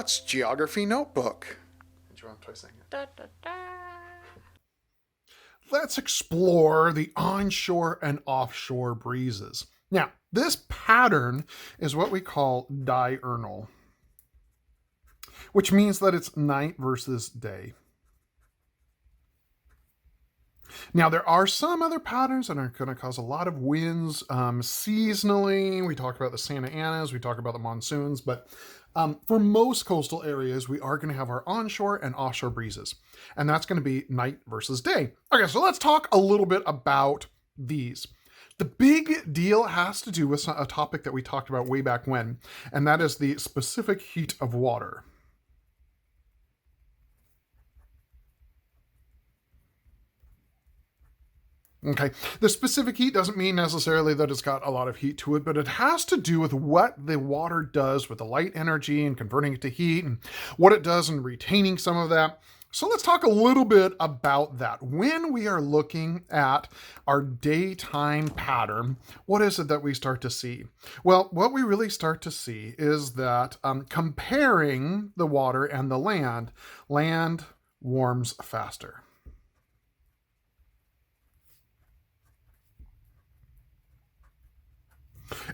Scott's Geography Notebook. Do you want to try saying it? Da, da, da. Let's explore the onshore and offshore breezes. Now, this pattern is what we call diurnal, which means that it's night versus day. Now, there are some other patterns that are going to cause a lot of winds seasonally. We talk about the Santa Anas, we talk about the monsoons, but for most coastal areas, we are going to have our onshore and offshore breezes, and that's going to be night versus day. Okay, so let's talk a little bit about these. The big deal has to do with a topic that we talked about way back when, and that is the specific heat of water. Okay, the specific heat doesn't mean necessarily that it's got a lot of heat to it, but it has to do with what the water does with the light energy and converting it to heat and what it does in retaining some of that. So let's talk a little bit about that. When we are looking at our daytime pattern, what is it that we start to see? Well, what we really start to see is that comparing the water and the land warms faster.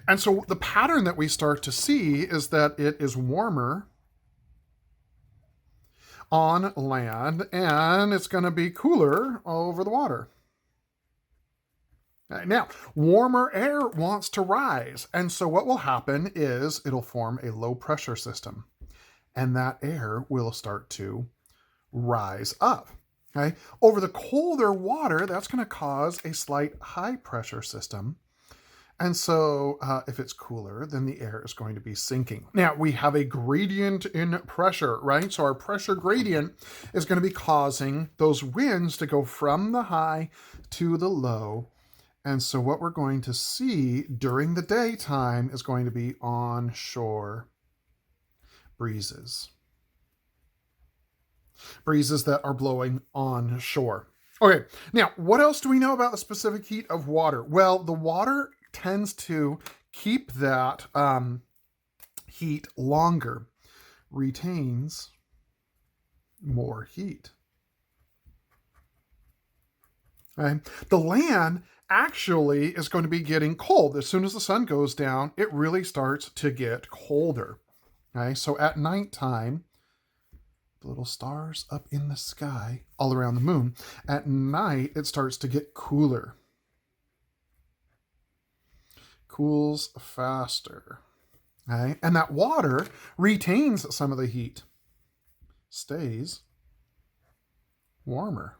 And so the pattern that we start to see is that it is warmer on land and it's going to be cooler over the water. Right, now, warmer air wants to rise. And so what will happen is it'll form a low pressure system and that air will start to rise up. Okay? Over the colder water, that's going to cause a slight high pressure system. And so if it's cooler, then the air is going to be sinking. Now, we have a gradient in pressure, right? So our pressure gradient is going to be causing those winds to go from the high to the low. And so what we're going to see during the daytime is going to be onshore breezes. Breezes that are blowing onshore. Okay, now, what else do we know about the specific heat of water? Well, the water tends to keep that heat longer, retains more heat. Okay? The land actually is going to be getting cold. As soon as the sun goes down, it really starts to get colder. Okay? So at nighttime, the little stars up in the sky all around the moon, at night it starts to get cooler. Cools faster. Okay? And that water retains some of the heat, stays warmer.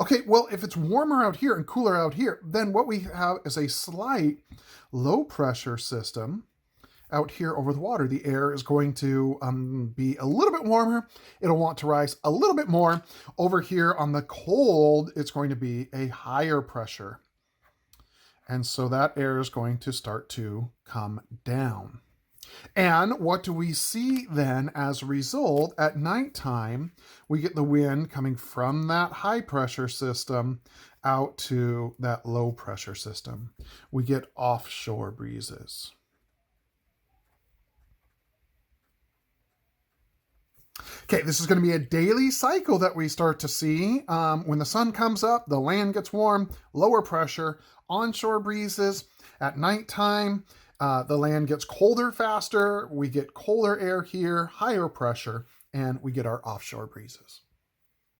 Okay, well, if it's warmer out here and cooler out here, then what we have is a slight low pressure system out here over the water. The air is going to be a little bit warmer. It'll want to rise a little bit more. Over here on the cold, it's going to be a higher pressure. And so that air is going to start to come down. And what do we see then as a result? At nighttime, we get the wind coming from that high pressure system out to that low pressure system. We get offshore breezes. Okay, this is going to be a daily cycle that we start to see. When the sun comes up, the land gets warm, lower pressure, onshore breezes. At nighttime, the land gets colder faster. We get colder air here, higher pressure, and we get our offshore breezes.